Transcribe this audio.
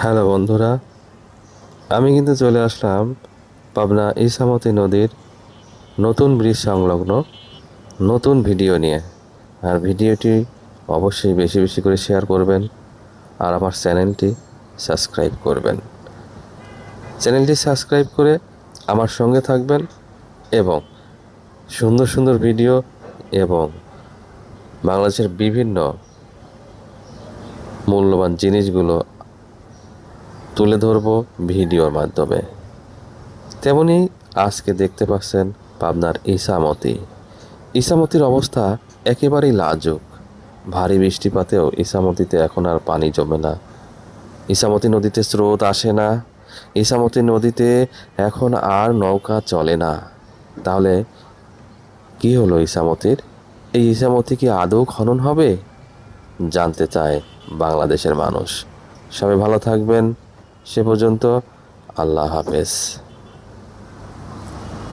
Hello বন্ধুরা, আমি কিন্তু চলে আসলাম পাবনা ইছামতি নদীর নতুন ব্রিজ সংলগ্ন নতুন ভিডিও নিয়ে। আর ভিডিওটি অবশ্যই বেশি বেশি করে শেয়ার করবেন আর আমার চ্যানেলটি সাবস্ক্রাইব করবেন। চ্যানেলটি সাবস্ক্রাইব করে আমার সঙ্গে থাকবেন এবং সুন্দর সুন্দর ভিডিও এবং বাংলাদেশের বিভিন্ন মূল্যবান জিনিসগুলো তুলে ধরব ভিডিওর মাধ্যমে। তেমনি আজকে দেখতে পাচ্ছেন পাবনার ইছামতির অবস্থা একেবারেই লাজুক। ভারী বৃষ্টিপাতেও ইছামতিতে এখন আর পানি জমে না, ইছামতি নদীতে স্রোত আসে না, ইছামতি নদীতে এখন আর নৌকা চলে না। তাহলে কি হলো ইছামতির? এই ইছামতি কি আদৌ খনন হবে? জানতে চায় বাংলাদেশের মানুষ। সবাই ভালো থাকবেন। সে পর্যন্ত আল্লাহ হাফেজ।